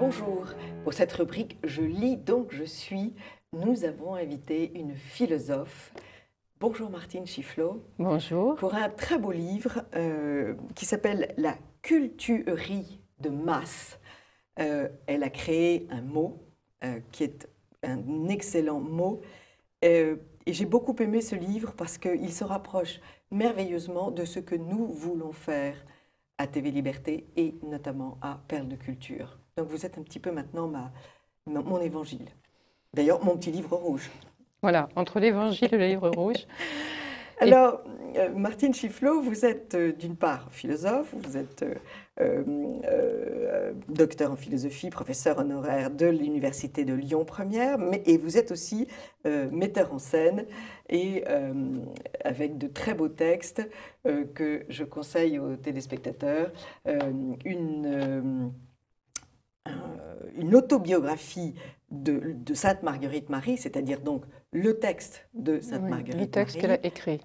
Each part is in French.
Bonjour, pour cette rubrique Je lis donc je suis, nous avons invité une philosophe. Bonjour Martine Chifflot. Bonjour. Pour un très beau livre qui s'appelle La cultuerie de masse. Elle a créé un mot qui est un excellent mot. Et j'ai beaucoup aimé ce livre parce qu'il se rapproche merveilleusement de ce que nous voulons faire à TV Liberté et notamment à Perles de Culture. Donc vous êtes un petit peu maintenant mon évangile. D'ailleurs, mon petit livre rouge. Voilà, entre l'évangile et le livre rouge. Alors, Martine Chifflot, vous êtes d'une part philosophe, vous êtes docteur en philosophie, professeur honoraire de l'Université de Lyon Première, et vous êtes aussi metteur en scène et avec de très beaux textes que je conseille aux téléspectateurs. Une autobiographie de Sainte Marguerite Marie, c'est-à-dire donc le texte de Sainte Marguerite Marie. Le texte qu'elle a écrit.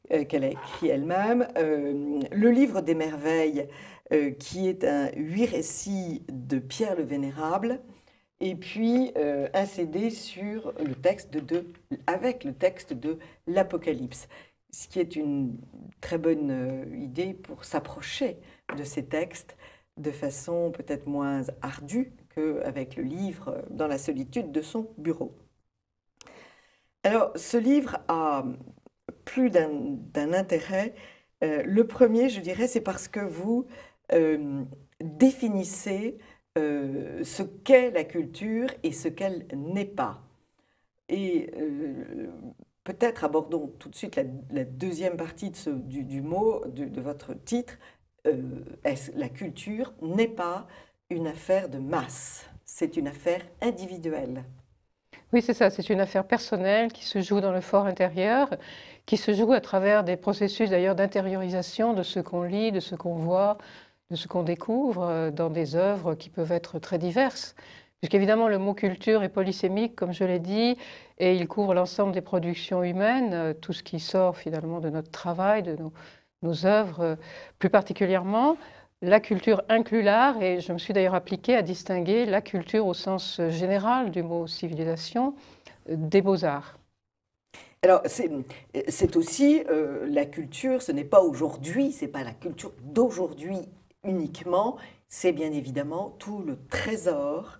Qu'elle a écrit elle-même. Le livre des merveilles, qui est 8 récits de Pierre le Vénérable, et puis un CD sur le texte avec le texte de l'Apocalypse, ce qui est une très bonne idée pour s'approcher de ces textes de façon peut-être moins ardue qu'avec le livre dans la solitude de son bureau. Alors, ce livre a plus d'un intérêt. Le premier, je dirais, c'est parce que vous définissez ce qu'est la culture et ce qu'elle n'est pas. Et peut-être abordons tout de suite la deuxième partie du mot, de votre titre. La culture n'est pas une affaire de masse, c'est une affaire individuelle. Oui, c'est ça, c'est une affaire personnelle qui se joue dans le fort intérieur, qui se joue à travers des processus d'ailleurs d'intériorisation de ce qu'on lit, de ce qu'on voit, de ce qu'on découvre dans des œuvres qui peuvent être très diverses. Puisqu'évidemment, le mot culture est polysémique, comme je l'ai dit, et il couvre l'ensemble des productions humaines, tout ce qui sort finalement de notre travail, de nos œuvres, plus particulièrement. La culture inclut l'art, et je me suis d'ailleurs appliquée à distinguer la culture au sens général du mot civilisation des beaux-arts. Alors, c'est aussi la culture, ce n'est pas aujourd'hui, ce n'est pas la culture d'aujourd'hui uniquement, c'est bien évidemment tout le trésor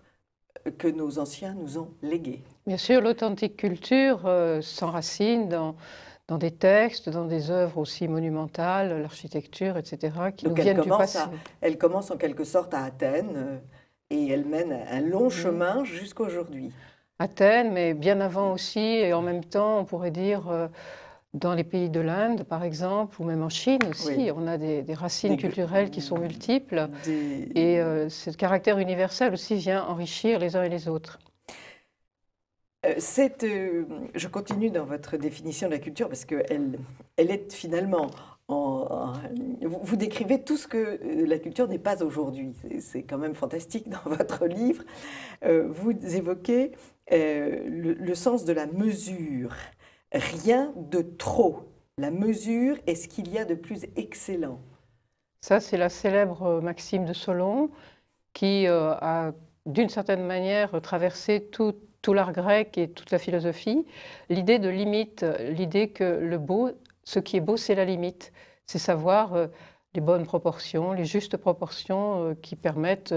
que nos anciens nous ont légué. Bien sûr, l'authentique culture s'enracine dans des textes, dans des œuvres aussi monumentales, l'architecture, etc., qui nous viennent du passé. Elle commence en quelque sorte à Athènes et elle mène un long chemin jusqu'à aujourd'hui. Athènes, mais bien avant aussi, et en même temps, on pourrait dire, dans les pays de l'Inde, par exemple, ou même en Chine aussi, on a des racines culturelles qui sont multiples, et ce caractère universel aussi vient enrichir les uns et les autres. Je continue dans votre définition de la culture parce qu'elle est finalement, vous décrivez tout ce que la culture n'est pas aujourd'hui. C'est quand même fantastique dans votre livre. Vous évoquez le sens de la mesure. Rien de trop. La mesure est ce qu'il y a de plus excellent. Ça, c'est la célèbre maxime de Solon qui a, d'une certaine manière, traversé tout l'art grec et toute la philosophie, l'idée de limite, l'idée que le beau, ce qui est beau, c'est la limite. C'est savoir les bonnes proportions, les justes proportions qui permettent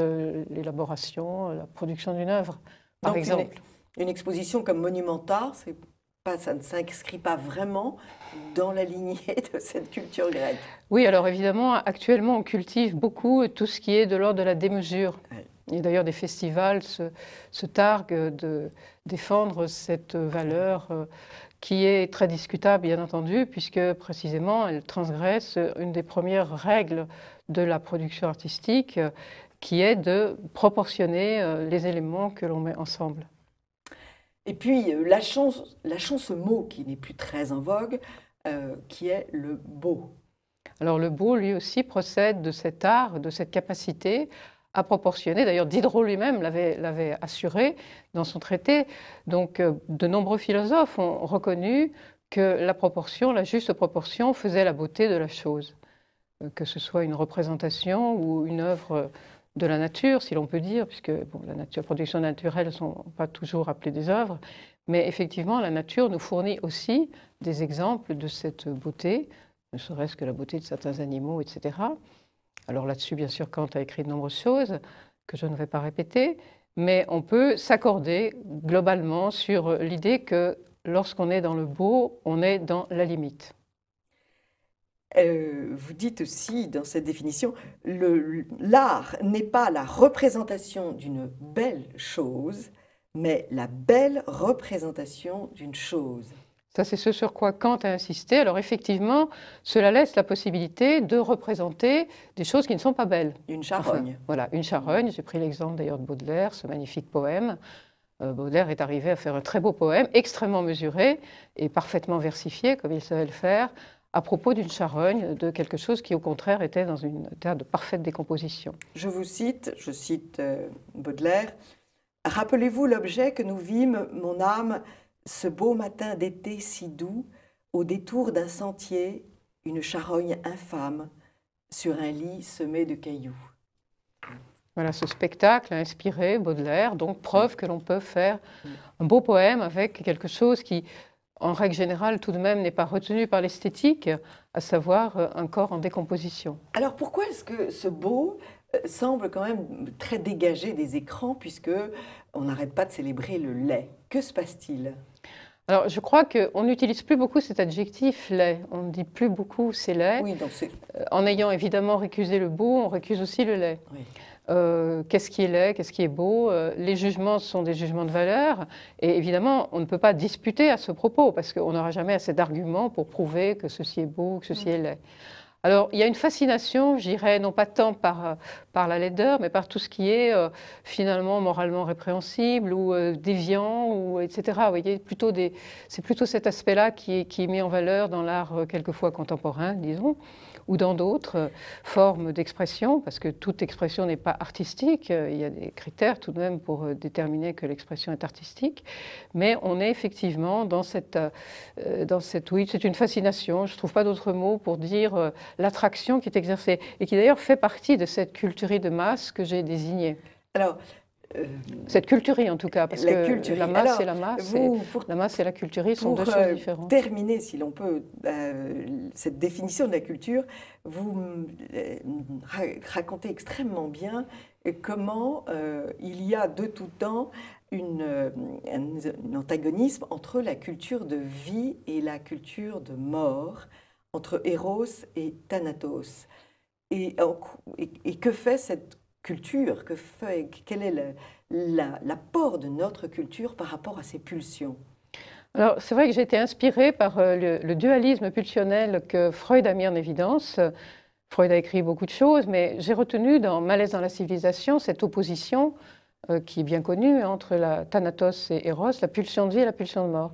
l'élaboration, la production d'une œuvre, par exemple. Une exposition comme Monumenta, ça ne s'inscrit pas vraiment dans la lignée de cette culture grecque. Oui, alors évidemment, actuellement, on cultive beaucoup tout ce qui est de l'ordre de la démesure. Oui. Et d'ailleurs, des festivals se targuent de défendre cette valeur qui est très discutable, bien entendu, puisque précisément, elle transgresse une des premières règles de la production artistique, qui est de proportionner les éléments que l'on met ensemble. Et puis, lâchons ce mot qui n'est plus très en vogue, qui est le beau. Alors, le beau, lui aussi, procède de cet art, de cette capacité à proportionner. D'ailleurs, Diderot lui-même l'avait assuré dans son traité. Donc, de nombreux philosophes ont reconnu que la proportion, la juste proportion, faisait la beauté de la chose. Que ce soit une représentation ou une œuvre de la nature, si l'on peut dire, puisque bon, la production naturelle ne sont pas toujours appelées des œuvres, mais effectivement, la nature nous fournit aussi des exemples de cette beauté, ne serait-ce que la beauté de certains animaux, etc. Alors là-dessus, bien sûr, Kant a écrit de nombreuses choses que je ne vais pas répéter, mais on peut s'accorder globalement sur l'idée que lorsqu'on est dans le beau, on est dans la limite. Vous dites aussi dans cette définition, l'art n'est pas la représentation d'une belle chose, mais la belle représentation d'une chose. Ça, c'est ce sur quoi Kant a insisté. Alors effectivement, cela laisse la possibilité de représenter des choses qui ne sont pas belles. Une charogne. Enfin, voilà, une charogne. J'ai pris l'exemple d'ailleurs de Baudelaire, ce magnifique poème. Baudelaire est arrivé à faire un très beau poème, extrêmement mesuré et parfaitement versifié, comme il savait le faire, à propos d'une charogne, de quelque chose qui au contraire était dans un état de parfaite décomposition. Je cite Baudelaire, « Rappelez-vous l'objet que nous vîmes, mon âme, ce beau matin d'été si doux, au détour d'un sentier, une charogne infâme, sur un lit semé de cailloux. » Voilà, ce spectacle a inspiré Baudelaire, donc preuve que l'on peut faire un beau poème avec quelque chose qui, en règle générale, tout de même n'est pas retenu par l'esthétique, à savoir un corps en décomposition. Alors pourquoi est-ce que ce beau semble quand même très dégagé des écrans, puisque on n'arrête pas de célébrer le lait? Que se passe-t-il? Alors, je crois qu'on n'utilise plus beaucoup cet adjectif laid. On ne dit plus beaucoup c'est laid. Oui, donc en ayant évidemment récusé le beau, on récuse aussi le laid. Oui. Qu'est-ce qui est laid, qu'est-ce qui est beau? Les jugements sont des jugements de valeur. Et évidemment, on ne peut pas disputer à ce propos, parce qu'on n'aura jamais assez d'arguments pour prouver que ceci est beau, que ceci est laid. Alors, il y a une fascination, je dirais, non pas tant par la laideur, mais par tout ce qui est finalement moralement répréhensible ou déviant, ou, etc. Vous voyez, c'est plutôt cet aspect-là qui est mis en valeur dans l'art quelquefois contemporain, disons, ou dans d'autres formes d'expression, parce que toute expression n'est pas artistique. Il y a des critères tout de même pour déterminer que l'expression est artistique. Mais on est effectivement dans cette oui, c'est une fascination, je ne trouve pas d'autre mot pour dire l'attraction qui est exercée, et qui d'ailleurs fait partie de cette culturie de masse que j'ai désignée. Alors, cette culturie en tout cas, parce que la masse et la masse, la masse et la culturie sont deux choses différentes. Pour terminer, si l'on peut, cette définition de la culture, vous racontez extrêmement bien comment il y a de tout temps un antagonisme entre la culture de vie et la culture de mort, entre Eros et Thanatos. Et que fait cette culture? Quel est l'apport de notre culture par rapport à ces pulsions? Alors, c'est vrai que j'ai été inspirée par le dualisme pulsionnel que Freud a mis en évidence. Freud a écrit beaucoup de choses, mais j'ai retenu dans Malaise dans la civilisation cette opposition qui est bien connue entre la Thanatos et Eros, la pulsion de vie et la pulsion de mort.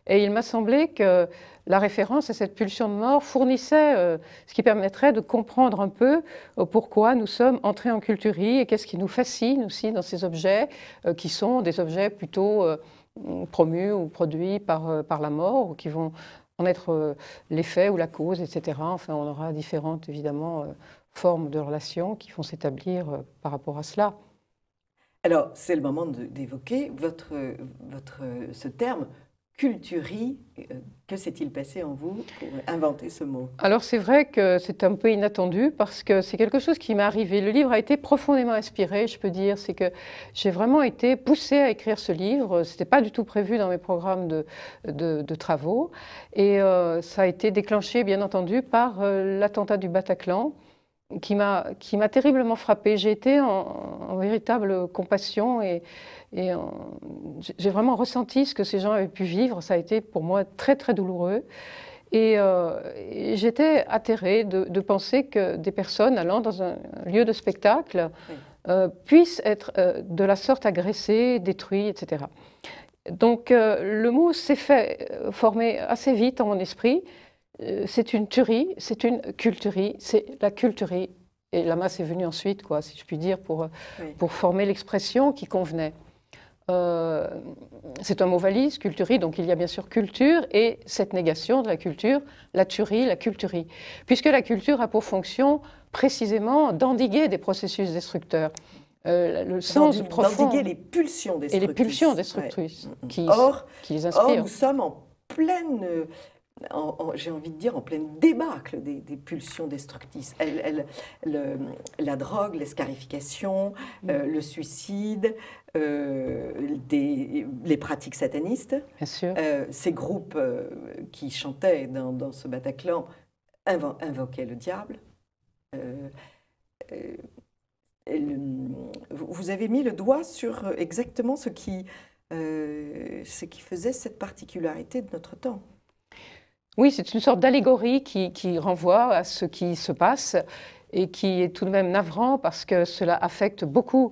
Et il m'a semblé que la référence à cette pulsion de mort fournissait ce qui permettrait de comprendre un peu pourquoi nous sommes entrés en culturie et qu'est-ce qui nous fascine aussi dans ces objets qui sont des objets plutôt promus ou produits par la mort, ou qui vont en être l'effet ou la cause, etc. Enfin, on aura différentes, évidemment, formes de relations qui vont s'établir par rapport à cela. Alors, c'est le moment d'évoquer ce terme, culturie. Que s'est-il passé en vous pour inventer ce mot? Alors, c'est vrai que c'est un peu inattendu parce que c'est quelque chose qui m'est arrivé. Le livre a été profondément inspiré, je peux dire. C'est que j'ai vraiment été poussée à écrire ce livre. Ce n'était pas du tout prévu dans mes programmes de travaux. Et ça a été déclenché, bien entendu, par l'attentat du Bataclan, qui m'a terriblement frappée. J'ai été en véritable compassion et j'ai vraiment ressenti ce que ces gens avaient pu vivre. Ça a été pour moi très, très douloureux. Et j'étais atterrée de penser que des personnes allant dans un lieu de spectacle puissent être de la sorte agressées, détruites, etc. Donc le mot s'est fait former assez vite en mon esprit. C'est une tuerie, c'est une culturie, c'est la culturie. Et la masse est venue ensuite, quoi, si je puis dire, pour former l'expression qui convenait. C'est un mot valise, culturie, donc il y a bien sûr culture et cette négation de la culture, la tuerie, la culturie. Puisque la culture a pour fonction précisément d'endiguer des processus destructeurs. le sens profond d'endiguer les pulsions et destructrices. les pulsions destructrices qui les Or, inspirent. nous sommes en pleine, j'ai envie de dire, en pleine débâcle des pulsions destructrices. La drogue, l'escarification, le suicide, les pratiques satanistes. Bien sûr. Ces groupes qui chantaient dans ce Bataclan invoquaient le diable. Vous avez mis le doigt sur exactement ce qui faisait cette particularité de notre temps. Oui, c'est une sorte d'allégorie qui renvoie à ce qui se passe et qui est tout de même navrant parce que cela affecte beaucoup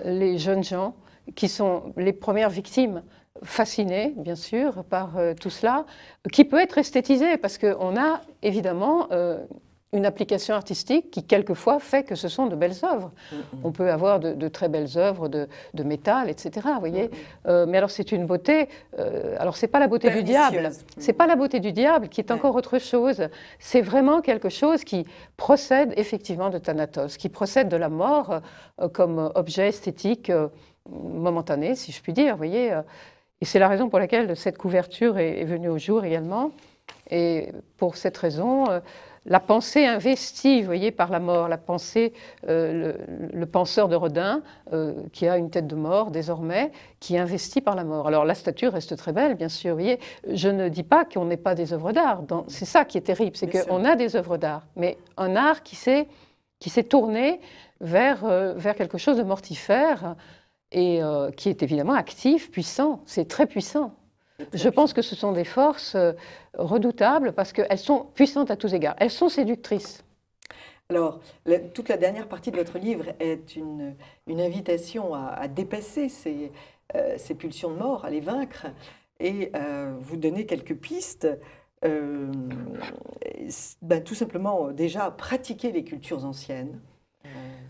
les jeunes gens qui sont les premières victimes, fascinées bien sûr par tout cela, qui peut être esthétisé parce qu'on a évidemment une application artistique qui quelquefois fait que ce sont de belles œuvres. On peut avoir de très belles œuvres de métal, etc. Vous voyez. Mais alors c'est une beauté. Alors c'est pas la beauté du diable. C'est pas la beauté du diable qui est encore autre chose. C'est vraiment quelque chose qui procède effectivement de Thanatos, qui procède de la mort comme objet esthétique momentané, si je puis dire. Vous voyez. Et c'est la raison pour laquelle cette couverture est venue au jour également. Et pour cette raison, la pensée investie, vous voyez, par la mort, la pensée, le penseur de Rodin, qui a une tête de mort désormais, qui est investi par la mort. Alors la statue reste très belle, bien sûr, vous voyez. Je ne dis pas qu'on n'ait pas des œuvres d'art. C'est ça qui est terrible, c'est qu'on a des œuvres d'art, mais un art qui s'est tourné vers quelque chose de mortifère et qui est évidemment actif, puissant. C'est très puissant. Je pense que ce sont des forces redoutables parce qu'elles sont puissantes à tous égards. Elles sont séductrices. Alors, toute la dernière partie de votre livre est une invitation à dépasser ces pulsions de mort, à les vaincre, et vous donnez quelques pistes. Tout simplement, déjà, pratiquer les cultures anciennes.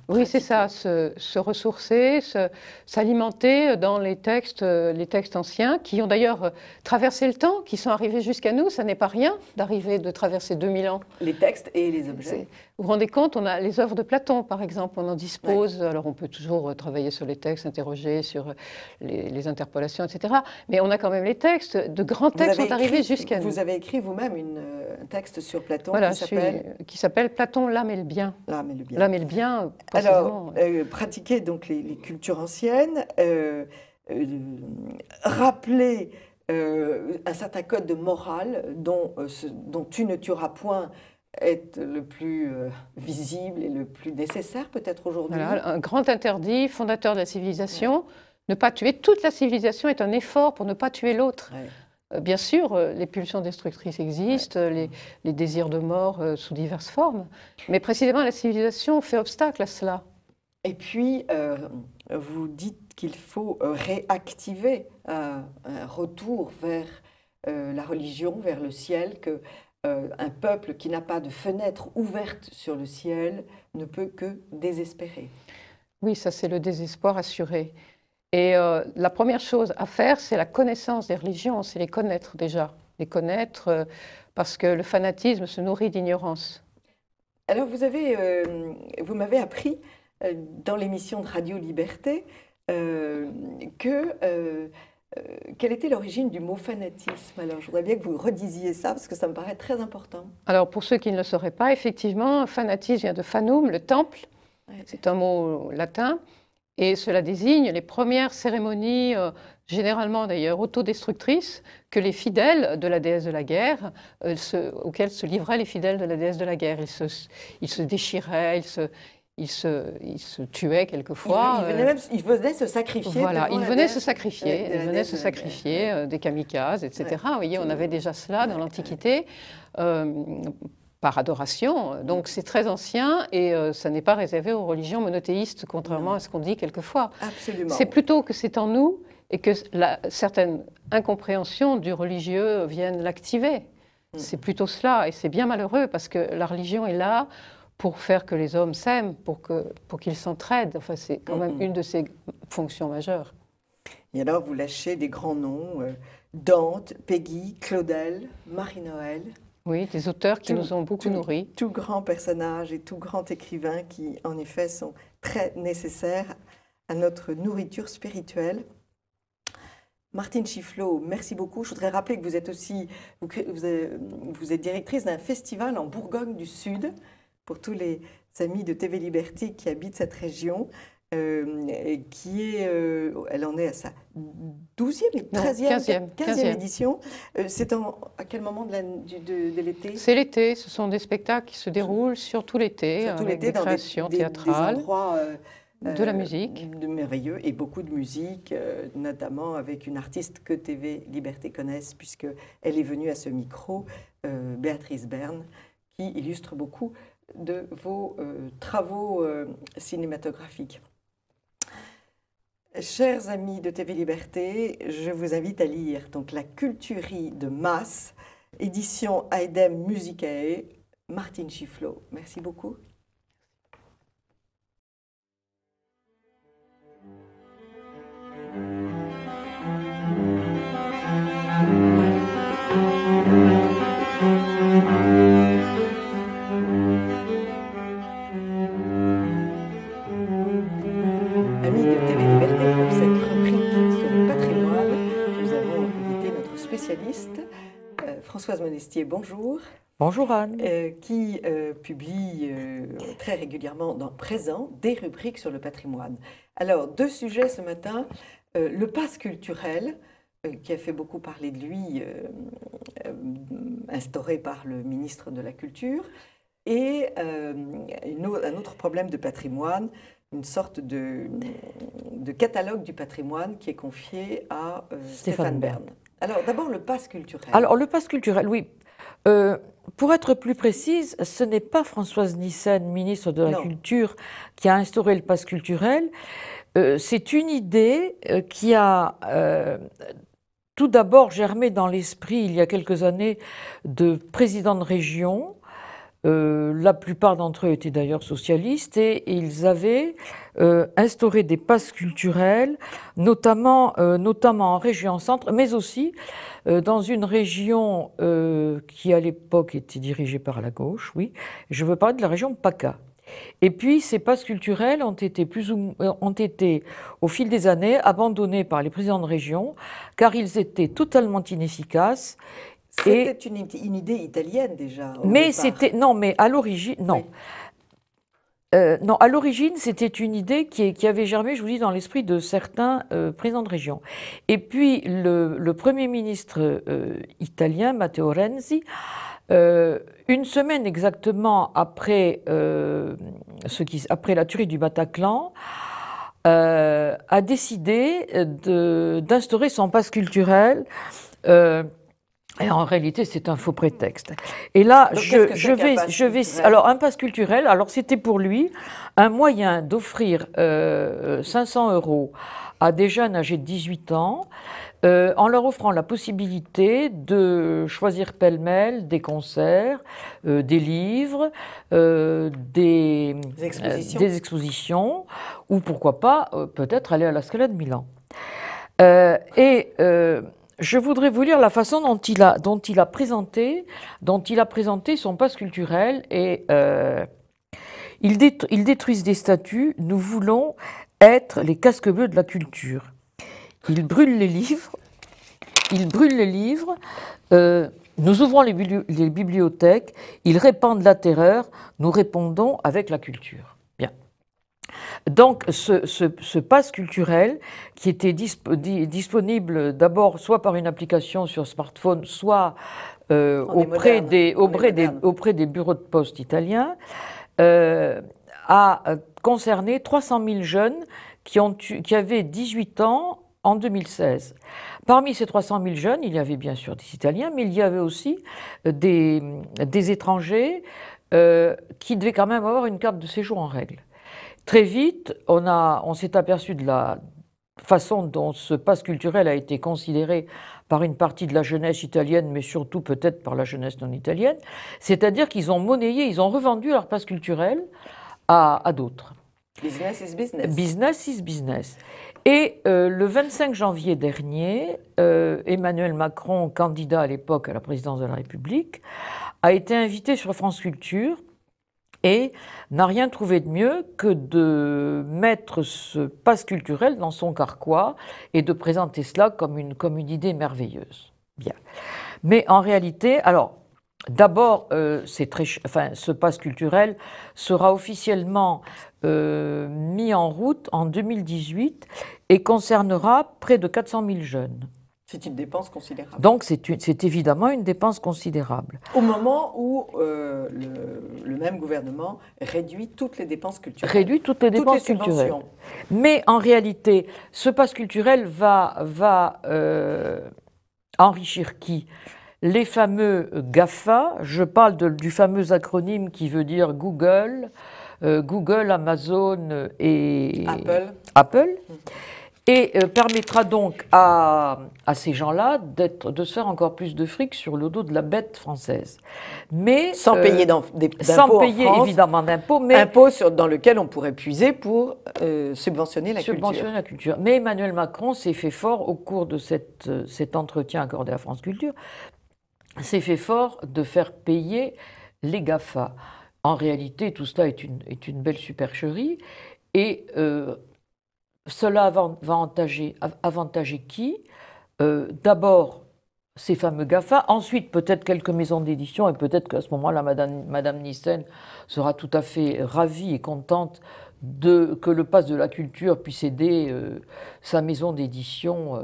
Oui, c'est ça, se ressourcer, s'alimenter dans les textes anciens, qui ont d'ailleurs traversé le temps, qui sont arrivés jusqu'à nous. Ça n'est pas rien de traverser 2000 ans. Les textes et les objets. Vous vous rendez compte, on a les œuvres de Platon, par exemple, on en dispose. Ouais. Alors on peut toujours travailler sur les textes, interroger sur les interpolations, etc. Mais on a quand même les textes. De grands textes sont arrivés jusqu'à nous. Vous avez écrit vous-même un texte sur Platon qui s'appelle Platon, l'âme et le bien. L'âme et le bien. L'âme et le bien, alors, pratiquer donc les cultures anciennes, rappeler un certain code de morale dont tu ne tueras point est le plus visible et le plus nécessaire peut-être aujourd'hui. Voilà, un grand interdit fondateur de la civilisation. Ouais. Ne pas tuer. Toute la civilisation est un effort pour ne pas tuer l'autre. Ouais. Bien sûr, les pulsions destructrices existent, ouais. les désirs de mort sous diverses formes, mais précisément la civilisation fait obstacle à cela. Et puis, vous dites qu'il faut réactiver un retour vers la religion, vers le ciel, qu'un peuple qui n'a pas de fenêtre ouverte sur le ciel ne peut que désespérer. Oui, ça c'est le désespoir assuré. Et la première chose à faire, c'est la connaissance des religions, c'est les connaître déjà. Les connaître parce que le fanatisme se nourrit d'ignorance. Alors vous m'avez appris dans l'émission de Radio Liberté quelle était l'origine du mot fanatisme. Alors je voudrais bien que vous redisiez ça parce que ça me paraît très important. Alors pour ceux qui ne le sauraient pas, effectivement, fanatisme vient de fanum, le temple. Ouais. C'est un mot latin. Et cela désigne les premières cérémonies, généralement d'ailleurs autodestructrices, que les fidèles de la déesse de la guerre, auxquelles se livraient les fidèles de la déesse de la guerre. Ils se déchiraient, ils se tuaient quelquefois. Ils venaient se sacrifier. Voilà, ils venaient se sacrifier, des kamikazes, etc. Ouais. Vous voyez, on avait déjà cela dans l'Antiquité. Par adoration. Donc c'est très ancien et ça n'est pas réservé aux religions monothéistes, contrairement à ce qu'on dit quelquefois. Absolument. C'est plutôt que c'est en nous et que certaines incompréhensions du religieux viennent l'activer. C'est plutôt cela et c'est bien malheureux parce que la religion est là pour faire que les hommes s'aiment, pour qu'ils s'entraident. Enfin, c'est quand même une de ses fonctions majeures. Et alors vous lâchez des grands noms, Dante, Peggy, Claudel, Marie-Noël. Oui, des auteurs qui nous ont beaucoup nourris. Tout grand personnage et tout grand écrivain qui, en effet, sont très nécessaires à notre nourriture spirituelle. Martine Chifflot, merci beaucoup. Je voudrais rappeler que vous êtes aussi vous êtes directrice d'un festival en Bourgogne du Sud pour tous les amis de TV Liberté qui habitent cette région. Elle en est à sa 12e et 13e, 15e édition. C'est à quel moment de l'été? C'est l'été, ce sont des spectacles qui se déroulent surtout l'été, avec des créations théâtrales, des endroits, de la musique. De merveilleux et beaucoup de musique, notamment avec une artiste que TV Liberté connaisse, puisqu'elle est venue à ce micro, Béatrice Berne, qui illustre beaucoup de vos travaux cinématographiques. Chers amis de TV Liberté, je vous invite à lire donc La Culturie de Masse, édition Aedem Musicae, Martine Chifflot. Merci beaucoup. Amis de TV Liberté, pour cette rubrique sur le patrimoine, nous avons invité notre spécialiste, Françoise Monestier, bonjour. Bonjour Anne. Qui publie très régulièrement dans Présent des rubriques sur le patrimoine. Alors, deux sujets ce matin. Le pass culturel, qui a fait beaucoup parler de lui, instauré par le ministre de la Culture, et un autre problème de patrimoine, une sorte de catalogue du patrimoine qui est confié à Stéphane Bern. Alors, d'abord, le pass culturel. Alors, le pass culturel, oui. Pour être plus précise, ce n'est pas Françoise Nyssen, ministre de la Culture, qui a instauré le pass culturel. C'est une idée qui a tout d'abord germé dans l'esprit, il y a quelques années, de présidents de région. La plupart d'entre eux étaient d'ailleurs socialistes et ils avaient instauré des passes culturels, notamment en région centre, mais aussi dans une région qui à l'époque était dirigée par la gauche, oui, je veux parler de la région PACA. Et puis ces passes culturels ont été au fil des années abandonnés par les présidents de région car ils étaient totalement inefficaces. C'était une idée italienne déjà. Mais c'était mais à l'origine non. Oui. Non, à l'origine, c'était une idée qui avait germé, je vous dis, dans l'esprit de certains présidents de région. Et puis, le Premier ministre italien, Matteo Renzi, une semaine exactement après, après la tuerie du Bataclan, a décidé d'instaurer son pass culturel. Et en réalité, c'est un faux prétexte. Et là, alors un pass culturel. Alors c'était pour lui un moyen d'offrir 500 € à des jeunes âgés de 18 ans, en leur offrant la possibilité de choisir pêle-mêle des concerts, des livres, des expositions, ou pourquoi pas peut-être aller à la Scala de Milan. Je voudrais vous lire la façon dont il a présenté son pass culturel et ils détruisent des statues. Nous voulons être les casques bleus de la culture. Ils brûlent les livres. Nous ouvrons les bibliothèques. Ils répandent la terreur. Nous répondons avec la culture. Bien. Donc, ce pass culturel qui était disponible d'abord soit par une application sur smartphone, soit auprès des bureaux de poste italiens, a concerné 300 000 jeunes qui avaient 18 ans en 2016. Parmi ces 300 000 jeunes, il y avait bien sûr des Italiens, mais il y avait aussi des étrangers qui devaient quand même avoir une carte de séjour en règle. Très vite, on s'est aperçu de la façon dont ce pass culturel a été considéré par une partie de la jeunesse italienne, mais surtout peut-être par la jeunesse non italienne, c'est-à-dire qu'ils ont monnayé, ils ont revendu leur pass culturel à d'autres. Business is business. Business is business. Et le 25 janvier dernier, Emmanuel Macron, candidat à l'époque à la présidence de la République, a été invité sur France Culture et n'a rien trouvé de mieux que de mettre ce passe culturel dans son carquois et de présenter cela comme une idée merveilleuse. Bien. Mais en réalité, alors, d'abord, ce passe culturel sera officiellement mis en route en 2018 et concernera près de 400 000 jeunes. C'est une dépense considérable. Donc c'est évidemment une dépense considérable. Au moment où le même gouvernement réduit toutes les dépenses culturelles. Réduit toutes les dépenses culturelles. Mais en réalité, ce passe culturel va enrichir qui? Les fameux GAFA, je parle du fameux acronyme qui veut dire Google, Amazon et Apple. Et permettra donc à ces gens-là de se faire encore plus de fric sur le dos de la bête française. Mais sans payer d'impôts sans payer évidemment d'impôts, mais impôts dans lequel on pourrait puiser pour subventionner la culture. Mais Emmanuel Macron s'est fait fort au cours de cet entretien accordé à France Culture, s'est fait fort de faire payer les GAFA. En réalité, tout cela est une belle supercherie et cela va avantager qui? D'abord, ces fameux GAFA, ensuite peut-être quelques maisons d'édition, et peut-être qu'à ce moment-là, Madame Nyssen sera tout à fait ravie et contente que le pass de la culture puisse aider sa maison d'édition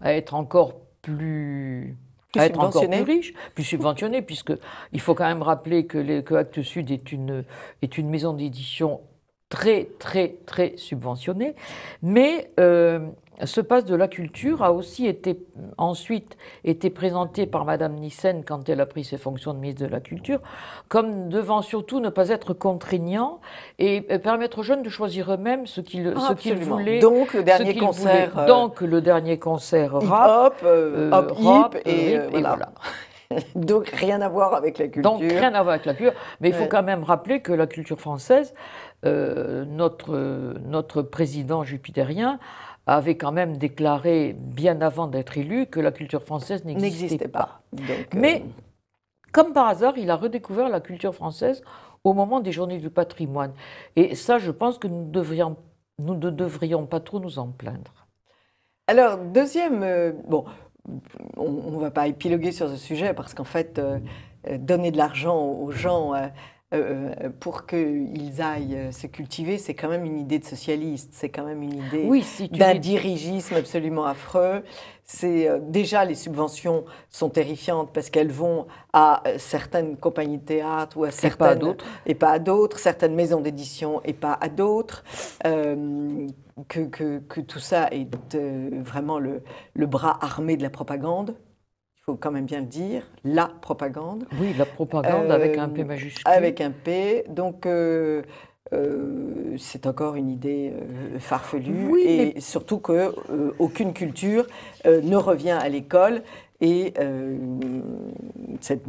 à être encore plus riche, plus subventionnée, puisqu'il faut quand même rappeler que Actes Sud est une maison d'édition très, très, très subventionné, mais ce passe de la culture a aussi ensuite été présenté par Madame Nyssen quand elle a pris ses fonctions de ministre de la Culture, comme devant surtout ne pas être contraignant et permettre aux jeunes de choisir eux-mêmes ce qu'ils voulaient. Donc le dernier concert, le dernier concert rap, hip et voilà. Donc rien à voir avec la culture. Mais il faut quand même rappeler que la culture française, notre président jupitérien avait quand même déclaré, bien avant d'être élu, que la culture française n'existait pas. Donc, mais, comme par hasard, il a redécouvert la culture française au moment des Journées du patrimoine. Et ça, je pense que nous ne devrions pas trop nous en plaindre. Alors, deuxième... on ne va pas épiloguer sur ce sujet parce qu'en fait, donner de l'argent aux gens pour qu'ils aillent se cultiver, c'est quand même une idée de socialiste, c'est quand même une idée d'un dirigisme absolument affreux. Déjà, les subventions sont terrifiantes parce qu'elles vont à certaines compagnies de théâtre ou à certaines, et pas à d'autres, certaines maisons d'édition et pas à d'autres. Que tout ça est vraiment le bras armé de la propagande. Il faut quand même bien le dire, la propagande. Oui, la propagande avec un P majuscule. Avec un P, donc c'est encore une idée farfelue, oui, et surtout qu'aucune culture ne revient à l'école, et cette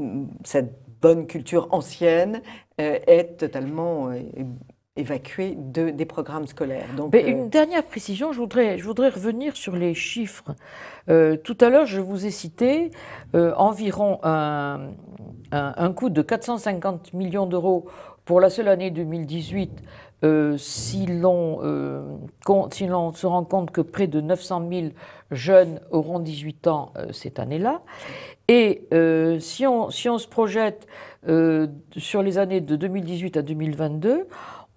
bonne culture ancienne est totalement évacuée des programmes scolaires. Donc, une dernière précision, je voudrais revenir sur les chiffres. Tout à l'heure, je vous ai cité environ un coût de 450 millions d'euros pour la seule année 2018, si l'on se rend compte que près de 900 000 jeunes auront 18 ans cette année-là. Et si on se projette sur les années de 2018 à 2022,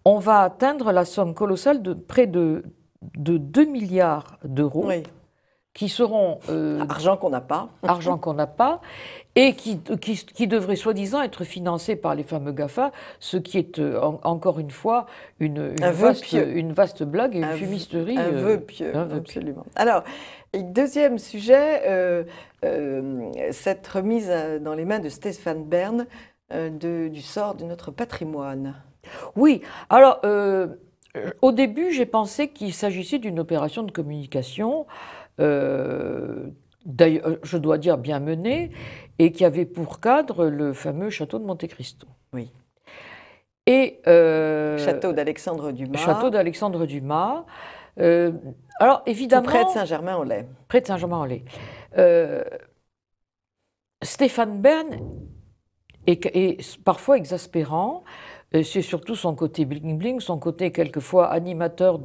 on va atteindre la somme colossale de près de 2 milliards d'euros, qui seront... argent qu'on n'a pas. Argent qu'on n'a pas, et qui devrait soi-disant être financé par les fameux GAFA, ce qui est encore une fois une vaste blague et une fumisterie. Un vœu pieux, absolument. Alors, deuxième sujet, cette remise dans les mains de Stéphane Bern du sort de notre patrimoine. Oui, alors au début j'ai pensé qu'il s'agissait d'une opération de communication, d'ailleurs je dois dire bien menée, et qui avait pour cadre le fameux château de Monte Cristo. Oui. Et château d'Alexandre Dumas. Château d'Alexandre Dumas. Alors évidemment. Tout près de Saint-Germain-en-Laye. Près de Saint-Germain-en-Laye. Stéphane Bern et parfois exaspérant. C'est surtout son côté bling-bling, son côté quelquefois animateur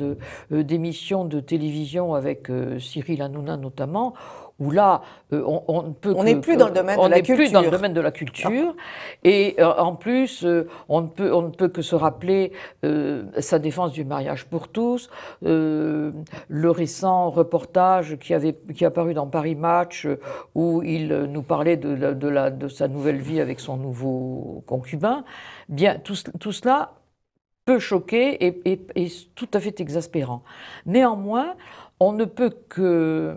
d'émissions de télévision avec Cyril Hanouna notamment, où là, on ne peut on n'est plus dans le domaine de la culture. On n'est plus dans le domaine de la culture. Et en plus, on ne peut que se rappeler sa défense du mariage pour tous, le récent reportage qui est apparu dans Paris Match, où il nous parlait de sa nouvelle vie avec son nouveau concubin. Bien, tout cela peut choquer et tout à fait exaspérant. Néanmoins, on ne peut que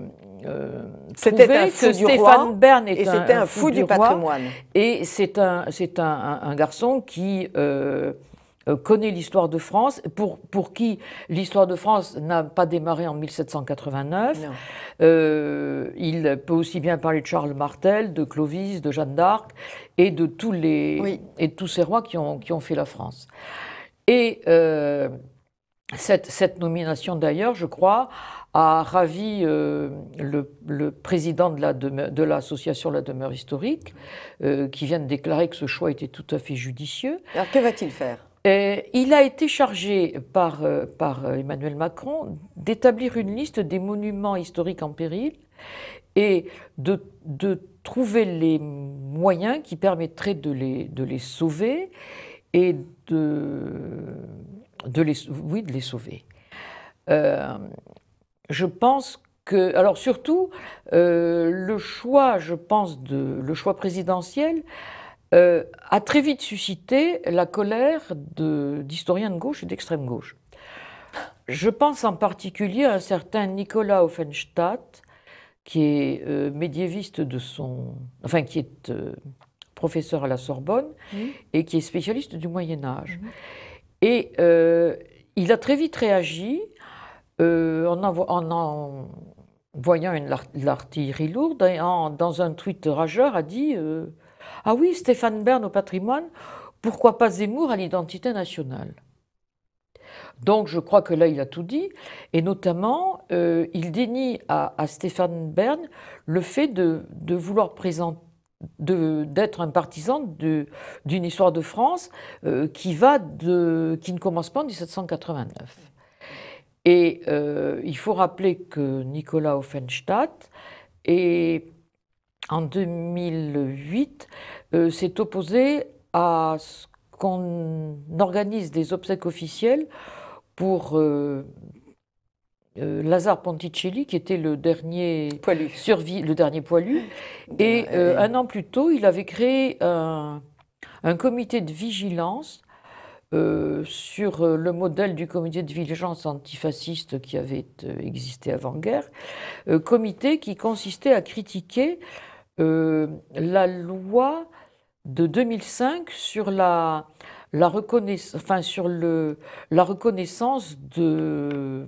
trouver que Stéphane Bern est un fou du patrimoine. Et c'est un garçon qui connaît l'histoire de France, pour qui l'histoire de France n'a pas démarré en 1789. Il peut aussi bien parler de Charles Martel, de Clovis, de Jeanne d'Arc et de tous ces rois qui ont fait la France. Et cette nomination d'ailleurs, je crois, a ravi le président de l'association La Demeure historique, qui vient de déclarer que ce choix était tout à fait judicieux. Alors que va-t-il faire ? Il a été chargé par Emmanuel Macron d'établir une liste des monuments historiques en péril et de trouver les moyens qui permettraient de les sauver et de les sauver. Je pense que, alors surtout, le choix présidentiel a très vite suscité la colère d'historiens de gauche et d'extrême gauche. Je pense en particulier à un certain Nicolas Offenstadt, qui est médiéviste qui est professeur à la Sorbonne et qui est spécialiste du Moyen-Âge. Et il a très vite réagi en voyant l'artillerie lourde, et dans un tweet rageur a dit ah oui, Stéphane Bern au patrimoine, pourquoi pas Zemmour à l'identité nationale? Donc je crois que là il a tout dit, et notamment il dénie à Stéphane Bern le fait de vouloir d'être un partisan d'une histoire de France qui ne commence pas en 1789. Et il faut rappeler que Nicolas Offenstadt en 2008 s'est opposé à ce qu'on organise des obsèques officielles pour Lazare Ponticelli, qui était le dernier poilu. Et un an plus tôt, il avait créé un comité de vigilance sur le modèle du comité de vigilance antifasciste qui avait existé avant-guerre, comité qui consistait à critiquer la loi de 2005 sur la reconnaissance de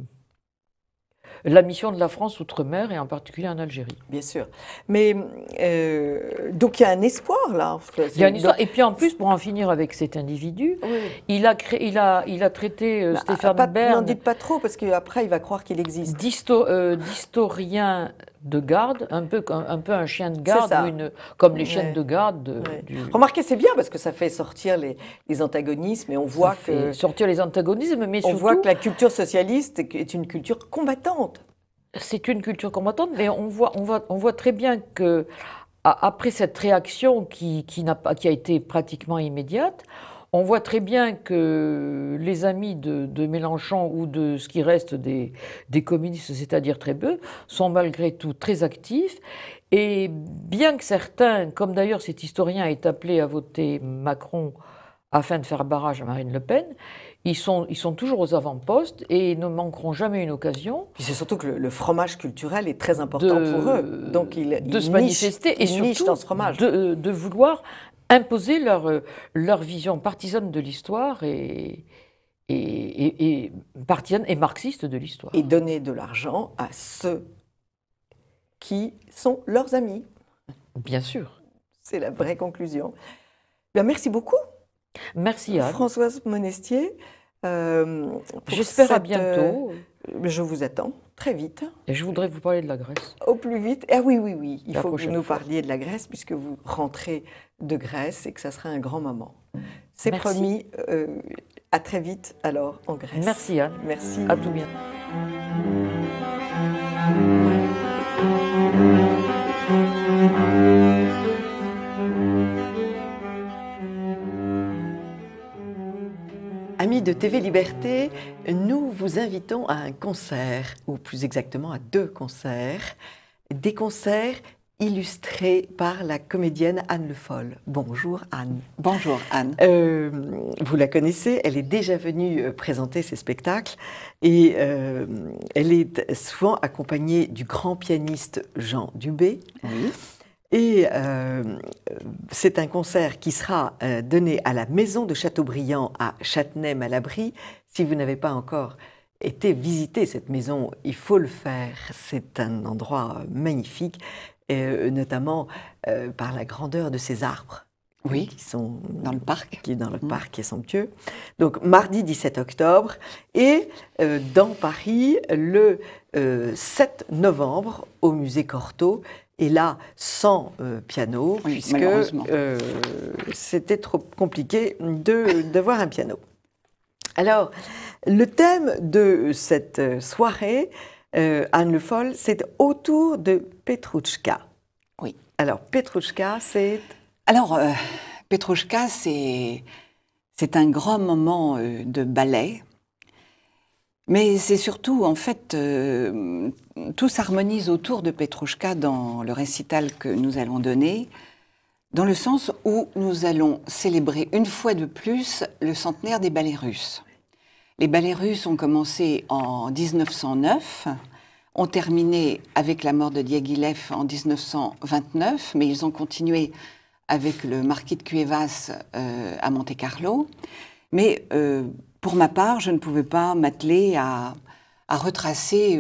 la mission de la France outre-mer et en particulier en Algérie. Bien sûr. Mais donc il y a un espoir là. Il y a un espoir. Et puis en plus, pour en finir avec cet individu, il a traité Stéphane Bern. N'en dites pas trop parce qu'après il va croire qu'il existe. D'historien de garde, un peu un chien de garde, comme les chiennes de garde. Remarquez, c'est bien parce que ça fait sortir les antagonismes et on voit que sortir les antagonismes, mais surtout, on voit que la culture socialiste est une culture combattante. C'est une culture combattante, mais on voit très bien que après cette réaction qui a été pratiquement immédiate, on voit très bien que les amis de Mélenchon ou de ce qui reste des communistes, c'est-à-dire très peu, sont malgré tout très actifs. Et bien que certains, comme d'ailleurs cet historien est appelé à voter Macron afin de faire barrage à Marine Le Pen, ils sont toujours aux avant-postes et ne manqueront jamais une occasion. Puis c'est surtout que le fromage culturel est très important pour eux. Donc de se manifester et surtout dans ce fromage. De vouloir imposer leur vision partisane de l'histoire et partisane et marxiste de l'histoire. Et donner de l'argent à ceux qui sont leurs amis. Bien sûr. C'est la vraie conclusion. Bien, merci beaucoup. Merci Anne. Françoise Monestier. pour J'espère à cette, bientôt. Je vous attends très vite. Et je voudrais vous parler de la Grèce. Au plus vite. Ah oui, oui, oui. Il La faut que vous prochaine nous fois. parliez de la Grèce puisque vous rentrez de Grèce et que ça sera un grand moment. C'est Merci. promis. À très vite alors en Grèce. Merci Anne. Merci. À tout bientôt. Amis de TV Liberté, nous vous invitons à un concert, ou plus exactement à 2 concerts, des concerts illustrés par la comédienne Anne Le Foll. Bonjour Anne. Bonjour Anne. Vous la connaissez, elle est déjà venue présenter ses spectacles et elle est souvent accompagnée du grand pianiste Jean Dubé. Oui. Et c'est un concert qui sera donné à la Maison de Chateaubriand à Châtenay-Malabry. Si vous n'avez pas encore été visiter cette maison, il faut le faire. C'est un endroit magnifique, notamment par la grandeur de ses arbres. Oui, Qui sont dans le parc. Qui est dans le parc, qui est somptueux. Donc, mardi 17 octobre et dans Paris, le 7 novembre, au musée Cortot. Et là, sans piano, Oui, puisque malheureusement. c'était trop compliqué d'avoir un piano. Alors, le thème de cette soirée, Anne Le Foll, c'est autour de Petrouchka. Oui. Alors, Petrouchka, c'est... Alors, Petrouchka, c'est un grand moment de ballet, mais c'est surtout, en fait, tout s'harmonise autour de Petrouchka dans le récital que nous allons donner, dans le sens où nous allons célébrer une fois de plus le centenaire des ballets russes. Les ballets russes ont commencé en 1909, ont terminé avec la mort de Diaghilev en 1929, mais ils ont continué avec le marquis de Cuevas à Monte-Carlo. Mais pour ma part, je ne pouvais pas m'atteler à retracer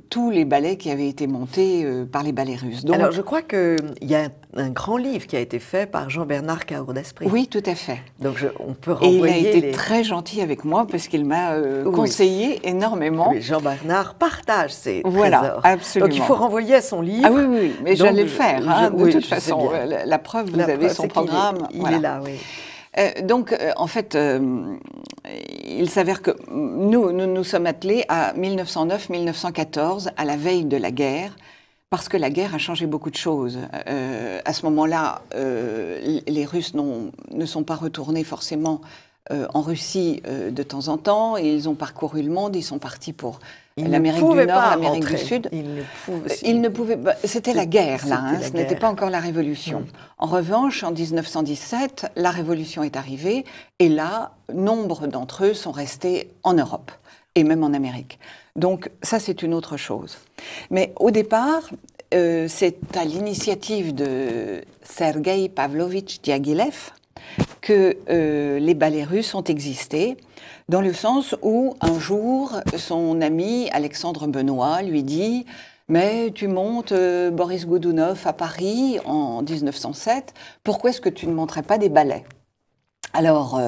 tous les ballets qui avaient été montés par les ballets russes. Donc, Alors, je crois qu'il y a un grand livre qui a été fait par Jean-Bernard Cahour d'Esprit. oui, tout à fait. Donc, on peut Et il a renvoyer été les... très gentil avec moi parce qu'il m'a Oui. conseillé énormément. Oui, Jean-Bernard partage ses Voilà, trésors. absolument. Donc, il faut renvoyer à son livre. Ah oui, oui, oui, mais Donc, j'allais le faire, hein, de oui, toute je sais façon. bien. La preuve, vous La avez preuve, son c'est qu'il programme. il voilà. est là, oui. Donc, en fait, il s'avère que nous sommes attelés à 1909-1914, à la veille de la guerre, parce que la guerre a changé beaucoup de choses. À ce moment-là, les Russes ne sont pas retournés forcément en Russie de temps en temps, et ils ont parcouru le monde, ils sont partis pour l'Amérique du Nord, l'Amérique du Sud. Ils ne pouvaient pas. C'était la guerre, là. Hein, ce n'était pas encore la Révolution. En revanche, en 1917, la Révolution est arrivée, et là, nombre d'entre eux sont restés en Europe, et même en Amérique. Donc, ça, c'est une autre chose. Mais au départ, c'est à l'initiative de Sergueï Pavlovitch Diaghilev que les ballets russes ont existé, dans le sens où, un jour, son ami Alexandre Benoît lui dit « Mais tu montes Boris Goudounov à Paris en 1907, pourquoi est-ce que tu ne monterais pas des ballets ?» Alors,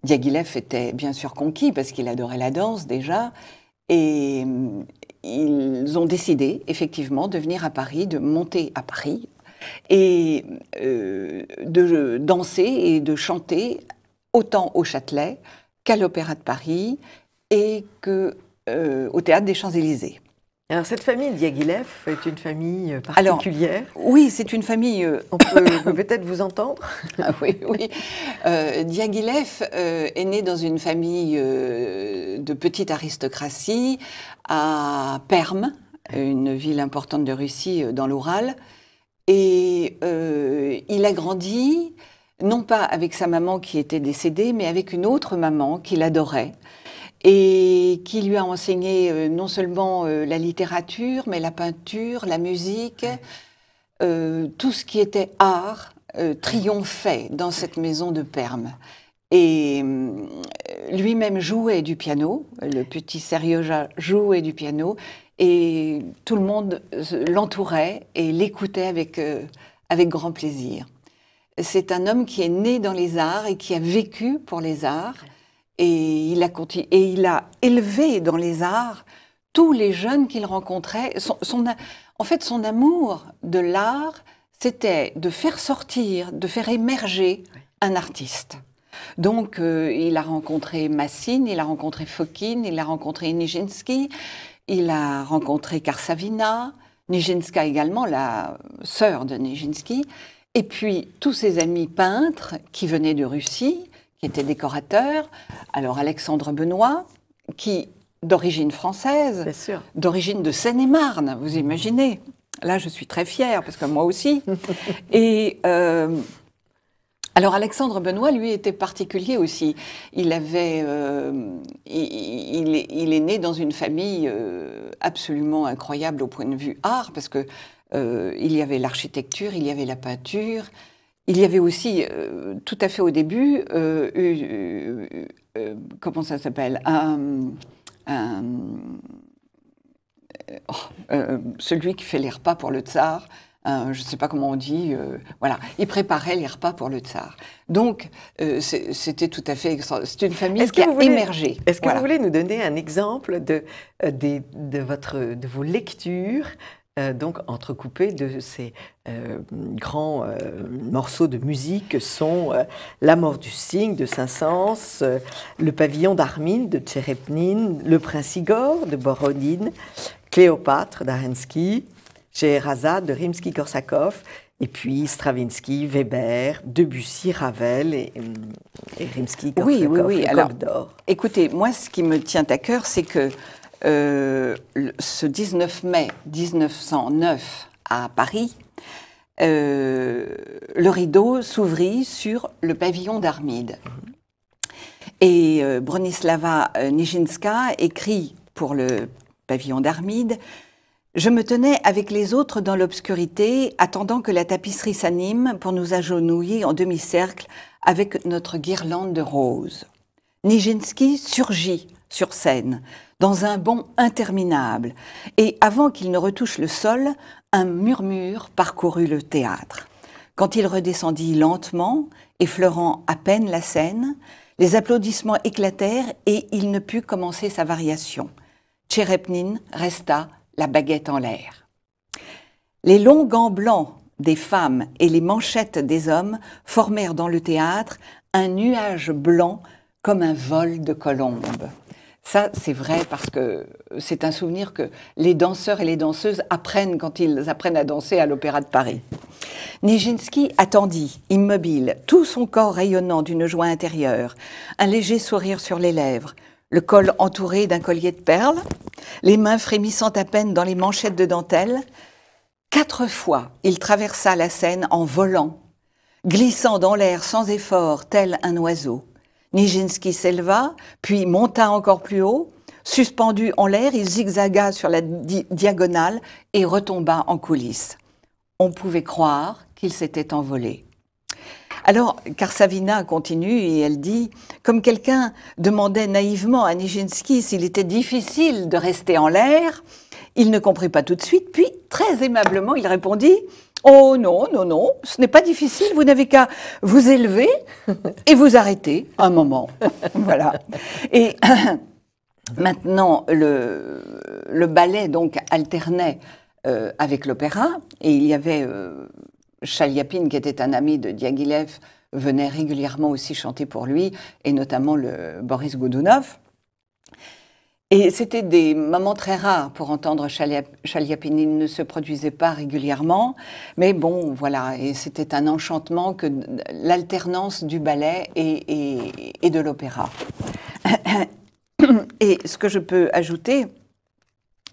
Diaghilev était bien sûr conquis, parce qu'il adorait la danse déjà, et ils ont décidé, effectivement, de venir à Paris, de monter à Paris, et de danser et de chanter autant au Châtelet qu'à l'Opéra de Paris et qu'au Théâtre des Champs-Élysées. Alors, cette famille Diaghilev est une famille particulière. Oui, c'est une famille... On peut peut-être vous entendre. Ah oui, oui. Diaghilev est né dans une famille de petite aristocratie à Perm, une ville importante de Russie dans l'Oural. Et il a grandi, non pas avec sa maman qui était décédée, mais avec une autre maman qu'il adorait et qui lui a enseigné non seulement la littérature, mais la peinture, la musique, tout ce qui était art triomphait dans cette maison de Perm. Et lui-même jouait du piano, le petit Serioja jouait du piano, et tout le monde l'entourait et l'écoutait avec grand plaisir. C'est un homme qui est né dans les arts et qui a vécu pour les arts, et il a élevé dans les arts tous les jeunes qu'il rencontrait. En fait, son amour de l'art, c'était de faire sortir, de faire émerger un artiste. Donc, il a rencontré Massine, il a rencontré Fokine, il a rencontré Nijinsky, il a rencontré Karsavina, Nijinska également, la sœur de Nijinsky, et puis tous ses amis peintres qui venaient de Russie, qui étaient décorateurs. Alors, Alexandre Benoît, qui, d'origine française, d'origine de Seine-et-Marne, vous imaginez. Là, je suis très fière, parce que moi aussi. Et alors, Alexandre Benoît, lui, était particulier aussi. Il est né dans une famille absolument incroyable au point de vue art, parce que il y avait l'architecture, il y avait la peinture, il y avait aussi, tout à fait au début, comment ça s'appelle, celui qui fait les repas pour le tsar, je ne sais pas comment on dit, voilà, il préparait les repas pour le tsar. Donc, c'était tout à fait extra. C'est une famille qui a émergé. Est-ce que vous voulez nous donner un exemple de vos lectures, donc entrecoupées de ces grands morceaux de musique que sont La mort du cygne de Saint-Saëns, Le pavillon d'Armine de Tcherepnine, Le prince Igor de Borodine, Cléopâtre d'Arensky, Scheherazade de Rimsky-Korsakov, et puis Stravinsky, Weber, Debussy, Ravel et Rimsky-Korsakov, oui. le Coq d'Or. Écoutez, moi, ce qui me tient à cœur, c'est que ce 19 mai 1909 à Paris, le rideau s'ouvrit sur le pavillon d'Armide. Et Bronislava Nijinska écrit pour le pavillon d'Armide: je me tenais avec les autres dans l'obscurité, attendant que la tapisserie s'anime pour nous agenouiller en demi-cercle avec notre guirlande de roses. Nijinsky surgit sur scène, dans un bond interminable, et avant qu'il ne retouche le sol, un murmure parcourut le théâtre. Quand il redescendit lentement, effleurant à peine la scène, les applaudissements éclatèrent et il ne put commencer sa variation. Tcherepnine resta la baguette en l'air. Les longs gants blancs des femmes et les manchettes des hommes formèrent dans le théâtre un nuage blanc comme un vol de colombes. Ça, c'est vrai parce que c'est un souvenir que les danseurs et les danseuses apprennent quand ils apprennent à danser à l'Opéra de Paris. Nijinsky attendit, immobile, tout son corps rayonnant d'une joie intérieure, un léger sourire sur les lèvres, le col entouré d'un collier de perles, les mains frémissant à peine dans les manchettes de dentelle. 4 fois, il traversa la scène en volant, glissant dans l'air sans effort, tel un oiseau. Nijinsky s'éleva, puis monta encore plus haut. Suspendu en l'air, il zigzaga sur la diagonale et retomba en coulisses. On pouvait croire qu'il s'était envolé. Alors, Karsavina continue et elle dit, comme quelqu'un demandait naïvement à Nijinsky s'il était difficile de rester en l'air, il ne comprit pas tout de suite, puis très aimablement il répondit: oh non, non, non, ce n'est pas difficile, vous n'avez qu'à vous élever et vous arrêter un moment. Voilà. Et maintenant, le ballet donc alternait avec l'opéra, et il y avait Chaliapine, qui était un ami de Diaghilev, venait régulièrement aussi chanter pour lui, et notamment le Boris Goudounov. Et c'était des moments très rares pour entendre Chaliapine. Il ne se produisait pas régulièrement, mais bon, voilà, et c'était un enchantement que l'alternance du ballet et de l'opéra. Et ce que je peux ajouter,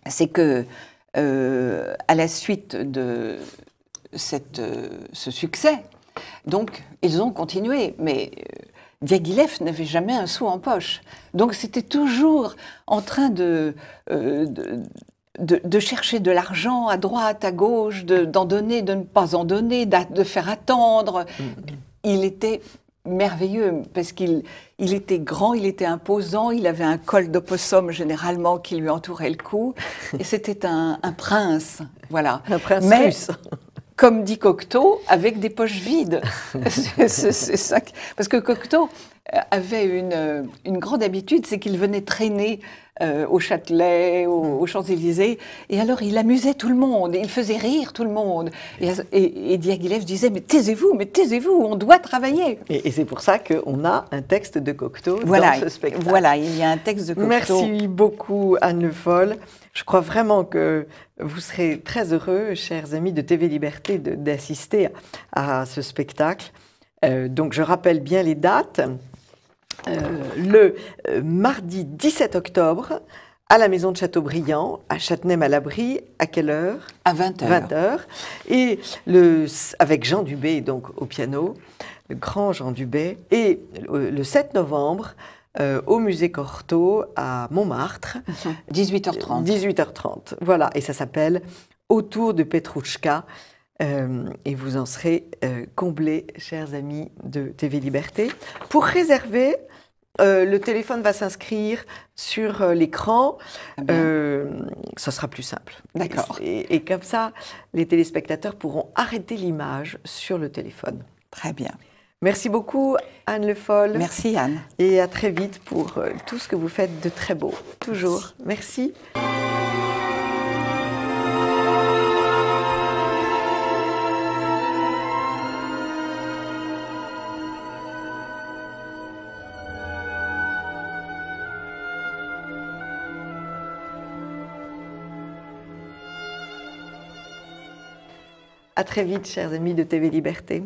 c'est que à la suite de ce succès, donc ils ont continué, mais Diaghilev n'avait jamais un sou en poche. Donc c'était toujours en train de chercher de l'argent à droite, à gauche, d'en donner, de ne pas en donner, de faire attendre. Il était merveilleux parce qu'il était grand, il était imposant, il avait un col d'opossum généralement qui lui entourait le cou, et c'était un prince, voilà. Un prince russe. Comme dit Cocteau, avec des poches vides. C'est ça. Parce que Cocteau avait une grande habitude, c'est qu'il venait traîner au Châtelet, aux Champs-Élysées, et alors il amusait tout le monde, il faisait rire tout le monde. Et Diaghilev disait, mais taisez-vous, on doit travailler. Et c'est pour ça qu'on a un texte de Cocteau Voilà, dans ce spectacle. voilà, il y a un texte de Cocteau. Merci beaucoup Anne Le Foll. Je crois vraiment que vous serez très heureux, chers amis de TV Liberté, d'assister à ce spectacle. Donc je rappelle bien les dates. Le mardi 17 octobre, à la maison de Chateaubriand, à Châtenay-Malabry, à quelle heure? À 20h. 20h. Et avec Jean Dubé, donc au piano, le grand Jean Dubé. Et le 7 novembre, au musée Cortot, à Montmartre. 18h30. 18h30, voilà. Et ça s'appelle Autour de Petrouchka. Et vous en serez comblés, chers amis de TV Liberté. Pour réserver, le téléphone va s'inscrire sur l'écran. Ça sera plus simple. D'accord. Et comme ça, les téléspectateurs pourront arrêter l'image sur le téléphone. Très bien. Merci beaucoup, Anne Le Foll. Merci, Anne. Et à très vite pour tout ce que vous faites de très beau. Toujours. Merci. À très vite, chers amis de TV Liberté.